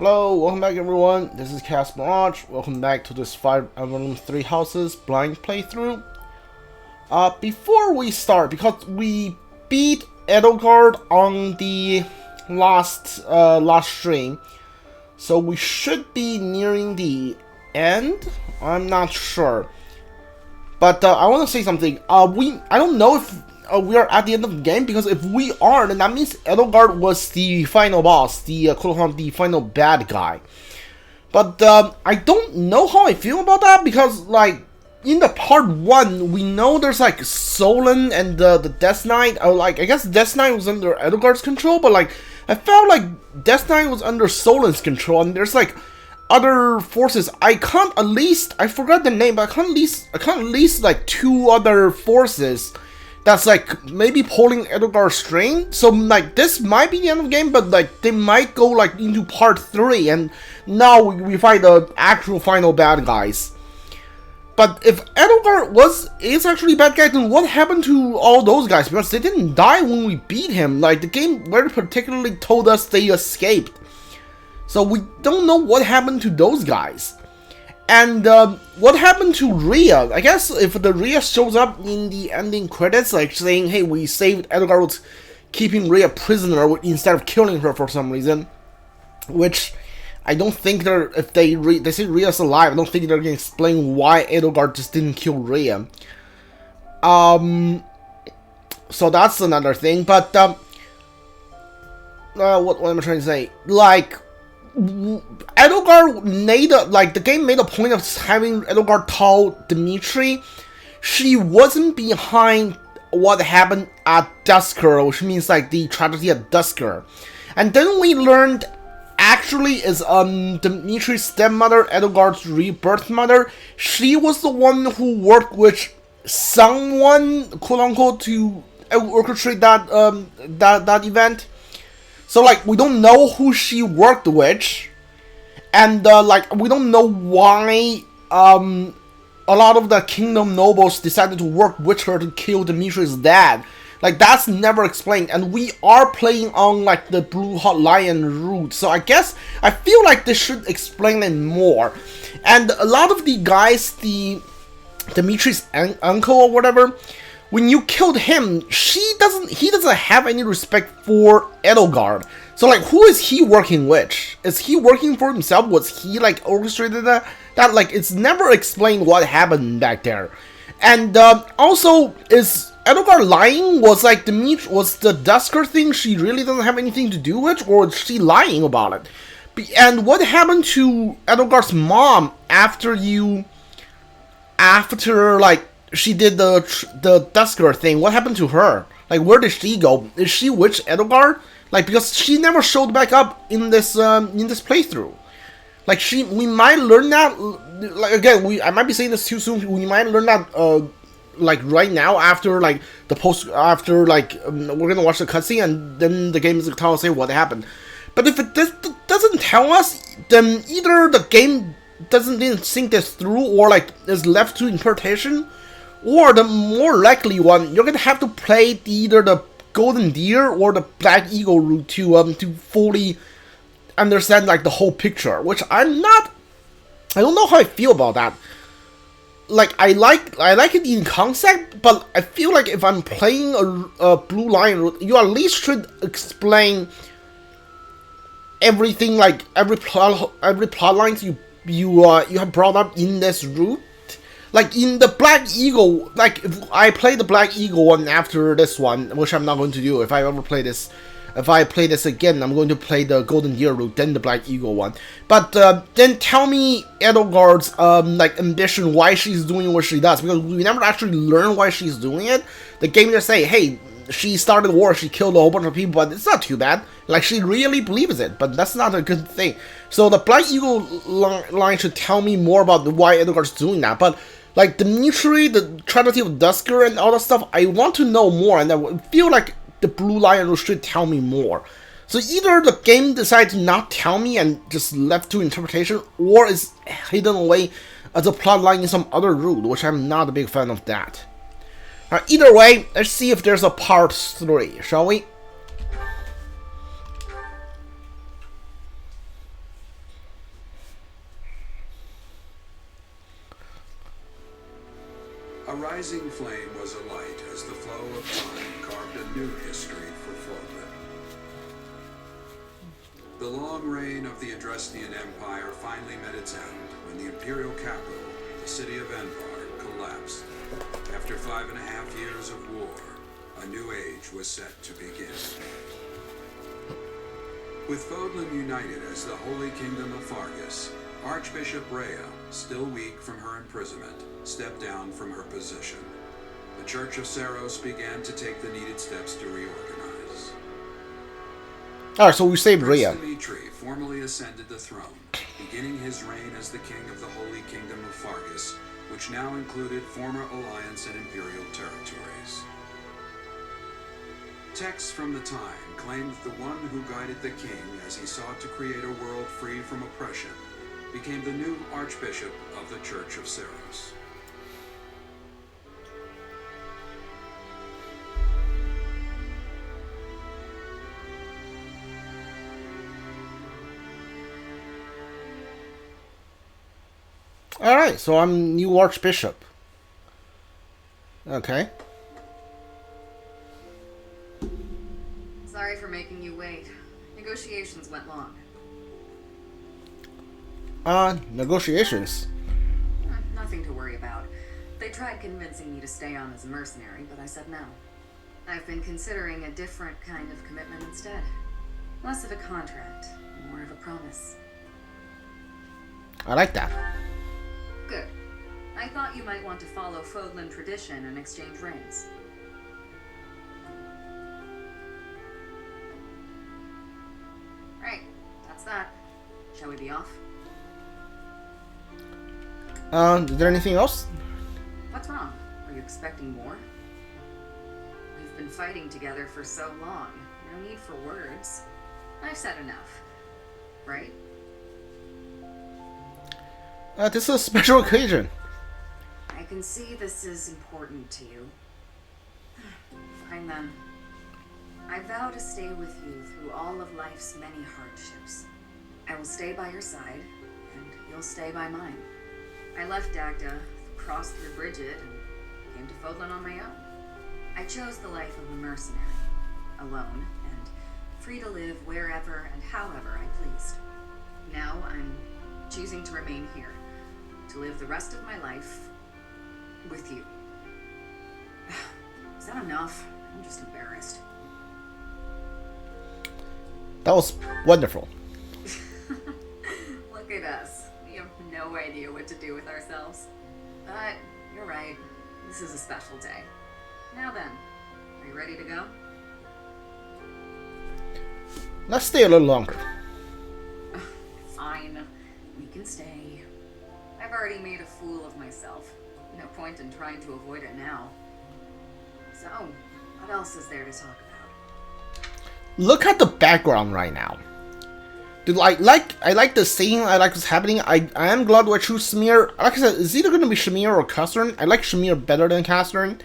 Hello, welcome back everyone, this is Garreg Mach. Welcome back to this Fire Emblem 3 Houses blind playthrough. Before we start, because we beat Edelgard on the last stream, so we should be nearing the end. I'm not sure, but I want to say something. I don't know if we are at the end of the game, because if we are, then that means Edelgard was the final boss, the quote-unquote the final bad guy. But I don't know how I feel about that, because like in the part 1 we know there's like Fódlan and the Death Knight. I guess Death Knight was under Edelgard's control, but like I felt like Death Knight was under Fódlan's control, and there's like other forces. I forgot the name, but I can't list like 2 other forces that's like maybe pulling Edelgard's string. So like this might be the end of the game, but like they might go like into part 3 and now we fight the actual final bad guys. But if Edelgard is actually bad guy, then what happened to all those guys? Because they didn't die when we beat him. Like the game very particularly told us they escaped, so we don't know what happened to those guys. And what happened to Rhea? I guess if the Rhea shows up in the ending credits, like saying, hey, we saved Edelgard with keeping Rhea prisoner instead of killing her for some reason, which I don't think if they say Rhea's alive, I don't think they're going to explain why Edelgard just didn't kill Rhea. So that's another thing, but what am I trying to say? Like, Edelgard the game made a point of having Edelgard tell Dimitri she wasn't behind what happened at Dusker, which means like the tragedy at Dusker. And then we learned actually is Dimitri's stepmother, Edelgard's rebirth mother. She was the one who worked with someone, quote unquote, to orchestrate that event. So like we don't know who she worked with, and like we don't know why a lot of the kingdom nobles decided to work with her to kill Dimitri's dad. Like that's never explained, and we are playing on like the Blue Hot Lion route, so I feel like this should explain it more. And a lot of the guys, Dimitri's uncle or whatever, when you killed him, he doesn't have any respect for Edelgard. So like, who is he working with? Is he working for himself? Was he like orchestrated that? Like, it's never explained what happened back there. And also, is Edelgard lying? Was like the Dusker thing she really doesn't have anything to do with, or is she lying about it? And what happened to Edelgard's mom after like she did the Dusker thing? What happened to her? Like, where did she go? Is she with Edelgard? Like, because she never showed back up in this playthrough. Like, we might learn that. Like, again, I might be saying this too soon. We might learn that like right now after like we're gonna watch the cutscene, and then the game is gonna tell us what happened. But if it doesn't tell us, then either the game didn't think this through, or like is left to interpretation. Or the more likely one, you're gonna have to play either the Golden Deer or the Black Eagle route to fully understand like the whole picture. Which I don't know how I feel about that. Like I like it in concept, but I feel like if I'm playing a Blue Lion route, you at least should explain everything, like every plot lines you have brought up in this route. Like in the Black Eagle, like if I play the Black Eagle one after this one, which I'm not going to do. If I play this again, I'm going to play the Golden Deer route, then the Black Eagle one. But then tell me Edelgard's like ambition, why she's doing what she does, because we never actually learn why she's doing it. The game just say, hey, she started a war, she killed a whole bunch of people, but it's not too bad. Like, she really believes it, but that's not a good thing. So the Black Eagle line should tell me more about why Edelgard's doing that. But like Dimitri, the tragedy of Dusker, and all that stuff, I want to know more, and I feel like the Blue Lion should tell me more. So either the game decides to not tell me and just left to interpretation, or is hidden away as a plotline in some other route, which I'm not a big fan of that. Either way, let's see if there's a part 3, shall we? A rising flame was alight as the flow of time carved a new history for Fódlan. The long reign of the Adrestian Empire finally met its end when the imperial capital, the city of Envar, collapsed. After 5.5 years of war, a new age was set to begin. With Fódlan united as the Holy Kingdom of Fargus, Archbishop Rhea, still weak from her imprisonment, stepped down from her position. The Church of Seiros began to take the needed steps to reorganize. Alright, so we saved Rhea. Dimitri formally ascended the throne, beginning his reign as the king of the Holy Kingdom of Fargus, which now included former Alliance and Imperial territories. Texts from the time claimed the one who guided the king as he sought to create a world free from oppression became the new Archbishop of the Church of Seiros. Alright, so I'm new Archbishop. Okay. Sorry for making you wait. Negotiations went long. Negotiations. Nothing to worry about. They tried convincing me to stay on as a mercenary, but I said no. I've been considering a different kind of commitment instead. Less of a contract, more of a promise. I like that. Good. I thought you might want to follow Fódlan tradition and exchange rings. Right, that's that. Shall we be off? Is there anything else? What's wrong? Are you expecting more? We've been fighting together for so long. No need for words. I've said enough. Right? This is a special occasion. I can see this is important to you. Fine then. I vow to stay with you through all of life's many hardships. I will stay by your side, and you'll stay by mine. I left Dagda, crossed through Bridget, and came to Fódlan on my own. I chose the life of a mercenary, alone, and free to live wherever and however I pleased. Now I'm choosing to remain here, to live the rest of my life with you. Is that enough? I'm just embarrassed. That was wonderful. Look at us. We have no idea what to do with ourselves. But you're right. This is a special day. Now then, are you ready to go? Let's stay a little longer. Fine. We can stay. I've already made a fool of myself. No point in trying to avoid it now. So, what else is there to talk about? Look at the background right now. Dude, I like the scene. I like what's happening. I am glad I choose Shamir. Like I said, it's either gonna be Shamir or Castern. I like Shamir better than Castern.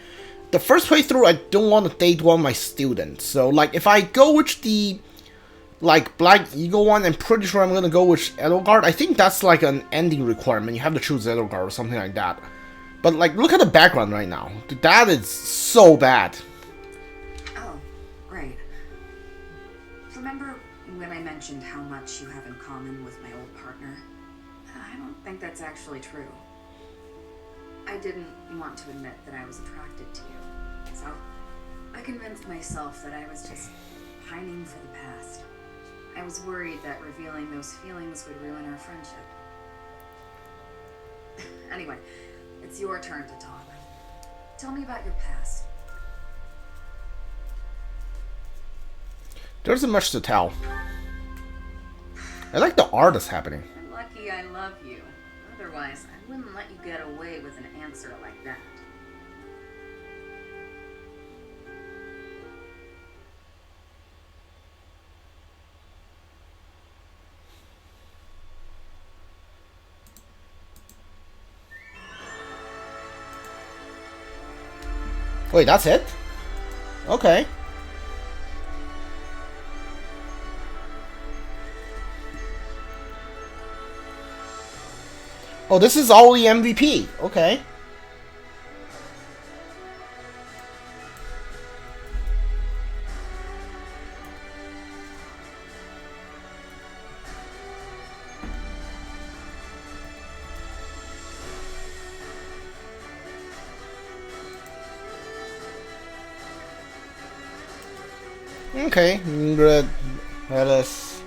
The first playthrough, I don't want to date one of my students. So, like, if I go with the Black Eagle one, I'm pretty sure I'm gonna go with Edelgard. I think that's like an ending requirement. You have to choose Edelgard or something like that. But like, look at the background right now. Dude, that is so bad. Oh, right. Remember when I mentioned how much you have in common with my old partner? I don't think that's actually true. I didn't want to admit that I was attracted to you, so I convinced myself that I was just pining for the past. I was worried that revealing those feelings would ruin our friendship. Anyway, it's your turn to talk. Tell me about your past. There isn't much to tell. I like the art that's happening. I'm lucky I love you. Otherwise, I wouldn't let you get away with an answer like that. Wait, that's it? Okay. Oh, this is all the MVP. Okay. Okay, Ingrid, Alice,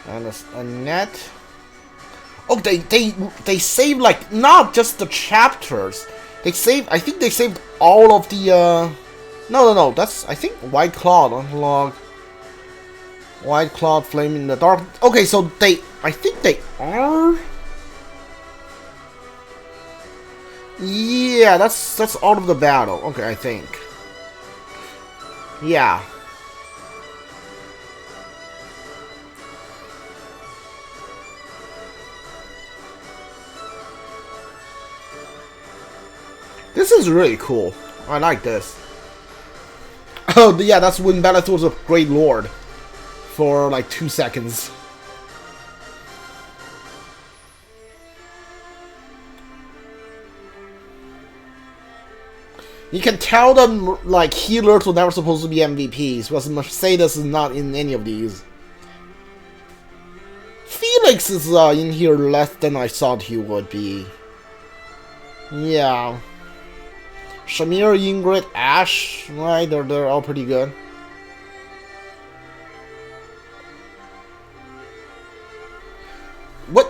and Annette. Oh, they saved like not just the chapters. They saved. I think they saved all of the. No. That's I think White Cloud unlock. White Cloud, Flame in the Dark. Okay, so they. I think they are. Yeah, that's all of the battle. Okay, I think. Yeah. This is really cool. I like this. Oh, yeah, that's when Byleth was a Great Lord. For like 2 seconds. You can tell them, like, healers were never supposed to be MVPs, but Mercedes is not in any of these. Felix is in here less than I thought he would be. Yeah. Shamir, Ingrid, Ash, right? They're all pretty good.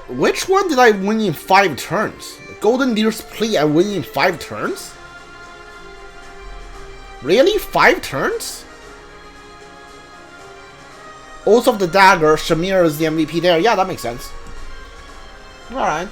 Which one did I win in 5 turns? Golden Deer's Plea I win in 5 turns? Really? 5 turns? Oath of the Dagger, Shamir is the MVP there. Yeah, that makes sense. Alright.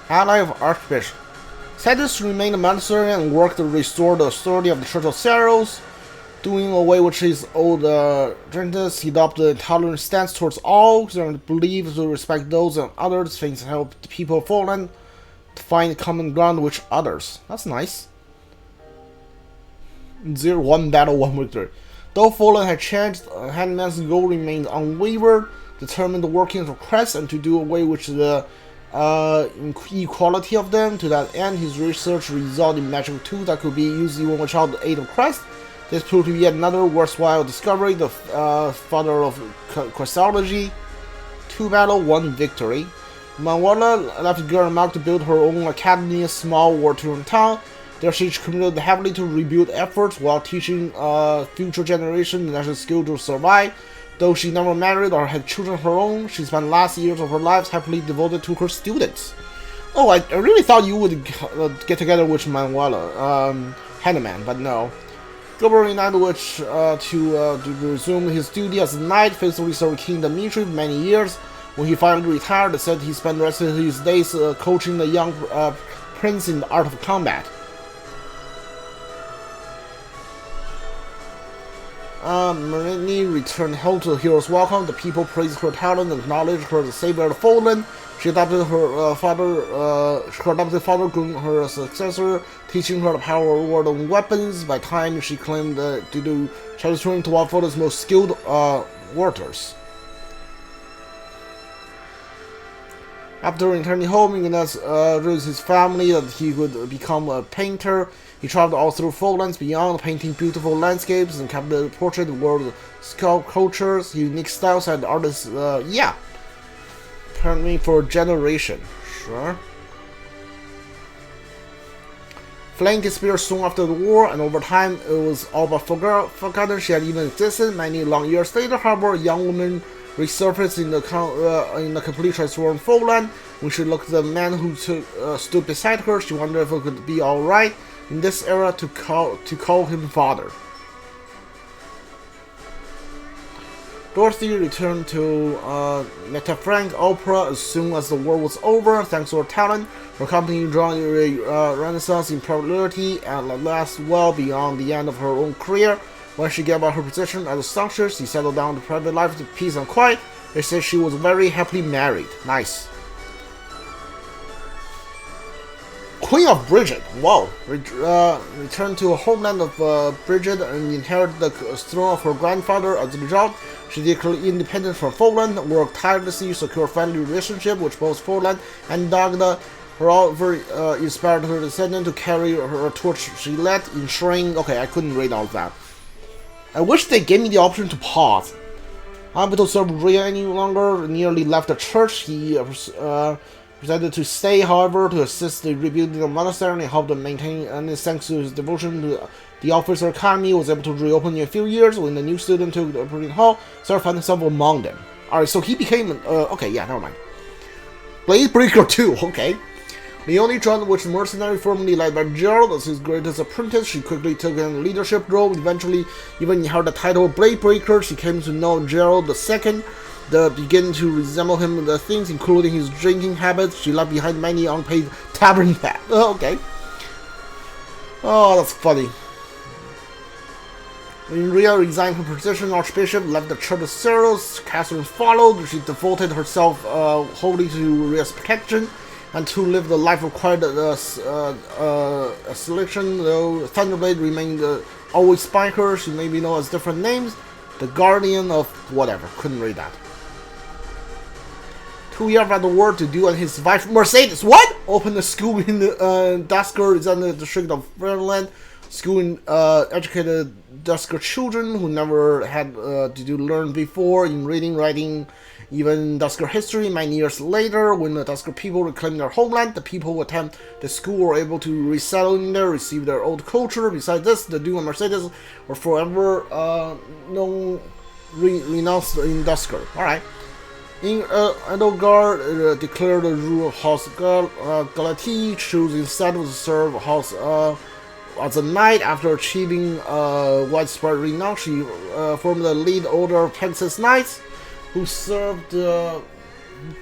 Ally of Archbishop. Satis remained a monastery and worked to restore the authority of the Church of Saros. Doing away with his old agendas, he adopted a tolerant stance towards all, and believed to respect those and others, things to help the people of Fódlan to find common ground with others. That's nice. 0-1 battle, 1 victory. Though Fódlan had changed, Handman's goal remained unwavered, determined the workings of Crest and to do away with the equality of them. To that end, his research resulted in magical tools that could be used even without the aid of Crest. This proved to be yet another worthwhile discovery, the father of Questology. 2 battle, 1 victory. Manuela left Garreg Mach to build her own academy in a small war-torn town. There she committed heavily to rebuild efforts while teaching future generations the natural skill to survive. Though she never married or had children of her own, she spent the last years of her life happily devoted to her students. Oh, I really thought you would get together with Manuela, Hanneman, but no. Gilbert united which to resume his duty as a knight, faithfully served King Dimitri for many years. When he finally retired, it said he spent the rest of his days coaching the young prince in the art of combat. Marini returned home to the hero's welcome. The people praised her talent and acknowledged her as the savior of Fódlan. She adopted her father, grew her successor, teaching her the power of war and weapons. By time, she claimed she was turning to one of Fódlan's most skilled warriors. After returning home, Ignace urged his family that he would become a painter. He traveled all through Fódlan beyond, painting beautiful landscapes and captivated portrait of world cultures. Unique styles and artists, yeah. Apparently for a generation. Sure. Flame disappeared soon after the war, and over time it was all but forgotten she had even existed. Many long years later, however, a young woman resurfaced in the complete transformed Fódlan. When she looked at the man who stood beside her, she wondered if it could be alright in this era to call him father. Dorothy returned to Metafranc Opera as soon as the war was over. Thanks to her talent, her company enjoyed a renaissance in popularity and lasted well beyond the end of her own career. When she gave up her position as a songstress, she settled down to private life to peace and quiet. They said she was very happily married. Nice. Queen of Bridget, whoa, returned to her homeland of Bridget and inherited the throne of her grandfather. As a result, she declared independence from Fódlan, worked tirelessly to secure a friendly relationship with both Fódlan and Dagda. Her offer inspired her descendant to carry her torch she led, ensuring... Okay, I couldn't read all of that. I wish they gave me the option to pause. Unable to serve Rhea any longer, nearly left the church. He decided to stay, however, to assist the rebuilding of the monastery and help them maintain. And thanks to his devotion to the Officer Academy, was able to reopen in a few years. When the new student took the operating hall, started finding himself among them. Alright, so he became. Okay, yeah, never mind. Blade Breaker 2, okay. Leonie joined which mercenary formerly led by Gerald as his greatest apprentice. She quickly took a leadership role, eventually even held the title of Blade Breaker. She came to know Gerald II, began to resemble him in the things, including his drinking habits. She left behind many unpaid tavern tab. Okay. Oh, that's funny. When Rhea resigned her position, Archbishop left the Church of Ceros. Catherine followed. She devoted herself wholly to Rhea's protection and to live the life required a selection, though Thunderblade remained always by her. She may be known as different names. The Guardian of whatever. Couldn't read that. 2 years had the work to do, and his wife Mercedes what? Opened a school in Dusker, is in the district of Fódlan. School educated Dusker children who never had to learn before in reading, writing, even Dusker history. Many years later, when the Dusker people reclaimed their homeland, the people who attend the school were able to resettle in there, receive their old culture. Besides this, the Duke and Mercedes were forever renounced in Dusker. Alright. In Edelgard declared the rule of House Galati, chose instead to serve House as a knight. After achieving widespread renown, she formed the lead order of Pegasus Knights, who served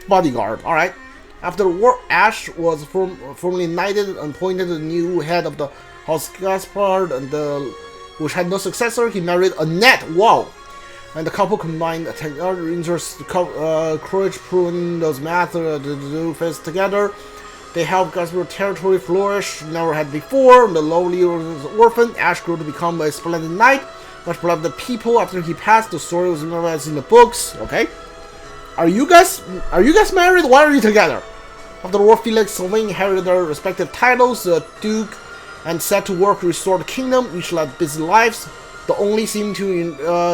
bodyguard. Alright. After the war, Ash was formally knighted and appointed the new head of the House Gaspard, and which had no successor. He married Annette. Wow. And the couple combined technology interests, courage, proving those math to do things together. They helped Gaspard territory flourish, never had before. The lowly orphan, Ash grew to become a splendid knight, much beloved the people. After he passed, the story was memorized in the books. Okay, are you guys married? Why are you together? After the war, Felix and Sylvain inherited their respective titles. The Duke and set to work to restore the kingdom. Each led busy lives. The only seemed to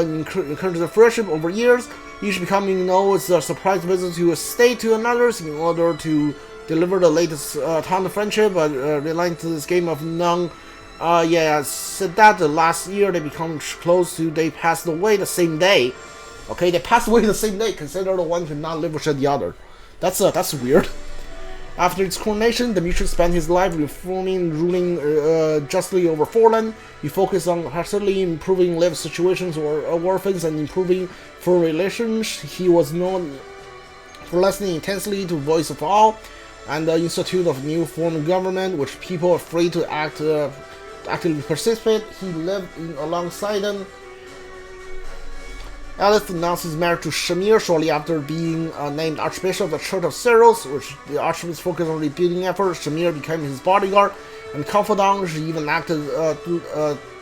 encourage the friendship over years, each becoming known as a surprise visit to a state to another in order to deliver the latest town of friendship. But relying to this game of none. Yeah, said that the last year they become close to, they passed away the same day. Okay, they passed away the same day. Consider the one could not live with the other. That's weird. After its coronation, Dimitri spent his life reforming and ruling justly over Fódlan. He focused on constantly improving living situations for orphans and improving foreign relations. He was known for listening intensely to the voice of all, and the institute of new form of government, which people are free to actively participate. He lived alongside them. Byleth announced his marriage to Shamir shortly after being named Archbishop of the Church of Ceros, which the Archbishop focused on rebuilding efforts. Shamir became his bodyguard and confidant. She even acted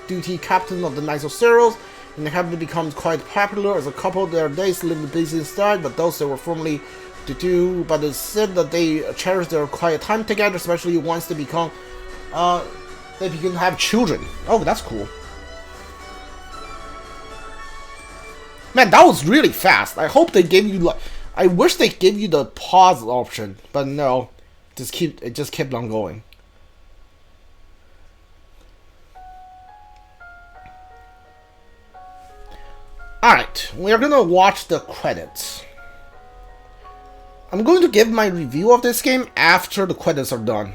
duty captain of the Knights of Ceros, and they happened to become quite popular as a couple. Their days lived a busy style, but those they were formerly to do. But it's said that they cherish their quiet time together, especially once they begin to have children. Oh, that's cool. Man, that was really fast. I hope they gave you I wish they gave you the pause option, but no. It just kept on going. Alright, we are gonna watch the credits. I'm going to give my review of this game after the credits are done.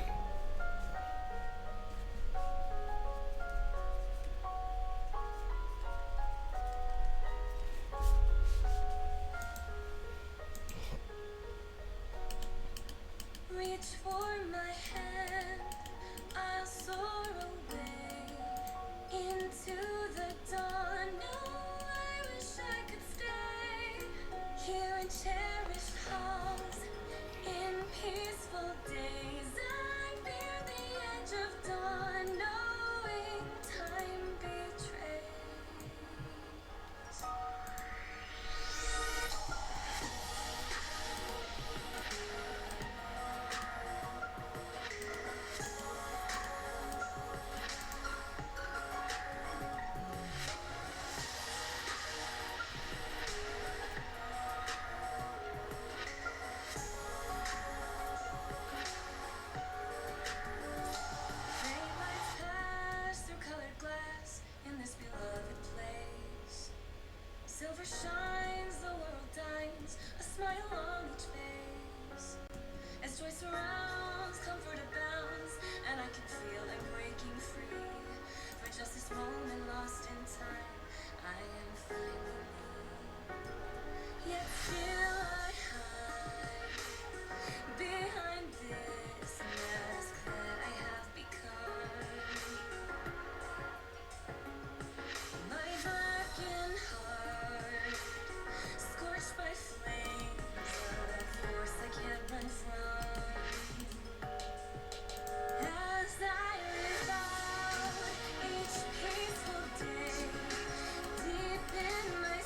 Deep in my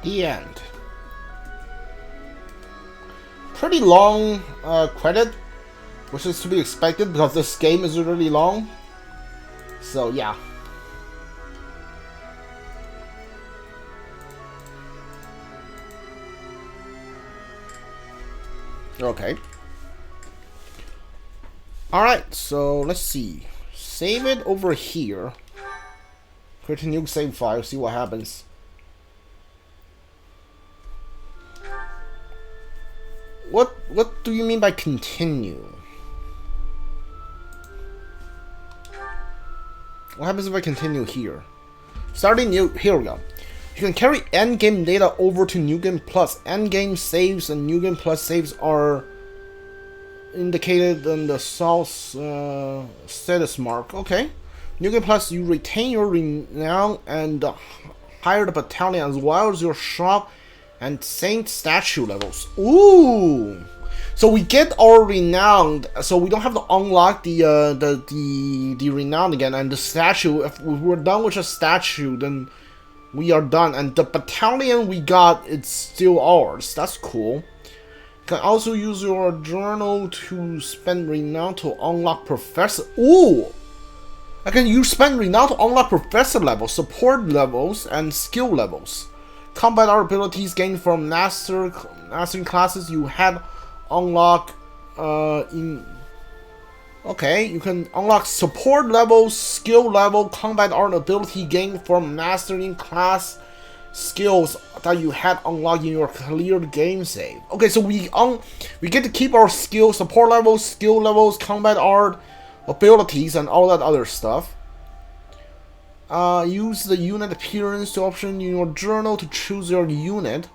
The end. Pretty long credit, which is to be expected because this game is really long. So yeah. Okay. Alright, so let's see. Save it over here. Create a new save file, see what happens. What do you mean by continue? What happens if I continue here? Starting new, here we go. You can carry endgame data over to New Game Plus. Endgame saves and New Game Plus saves are indicated in the south status mark. Okay. New Game Plus, you retain your renown and hire the battalion as well as your shop and saint statue levels. Ooh! So we get our renowned, so we don't have to unlock the renown again, and the statue. If we're done with a statue, then we are done. And the battalion we got, it's still ours. That's cool. You can also use your journal to spend renown to unlock professor. Ooh! I can use spend renown to unlock professor levels, support levels, and skill levels. Combat art abilities gained from mastering classes you had unlock in. Okay, you can unlock support level, skill level, combat art ability gained from mastering class skills that you had unlocked in your cleared game save. Okay, so we get to keep our skill levels, combat art abilities, and all that other stuff. Use the unit appearance to option in your journal to choose your unit.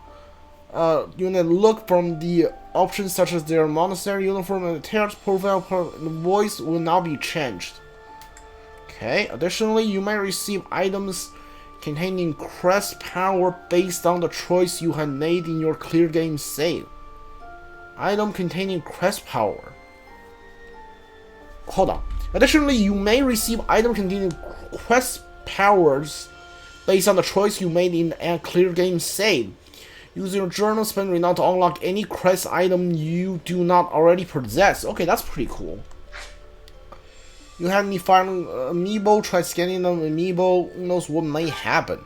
Look from the options such as their monastery uniform and the terrace profile. The voice will now be changed. Okay. Additionally, you may receive items containing crest power based on the choice you had made in your clear game save. Item containing crest power. Hold on. Additionally, you may receive item containing crest powers based on the choice you made in a clear game save. Use your journal spend renown to unlock any crest item you do not already possess. Okay, that's pretty cool. You have any final amiibo? Try scanning them amiibo. Who knows what may happen?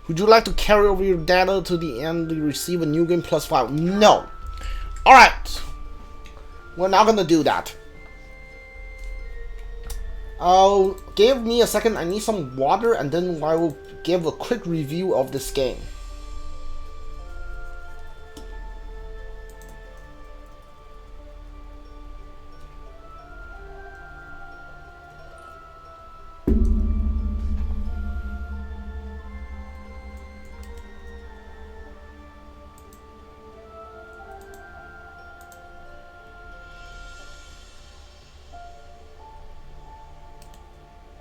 Would you like to carry over your data to the end to receive a New Game Plus file? No. Alright. We're not gonna do that. Give me a second, I need some water, and then I will give a quick review of this game.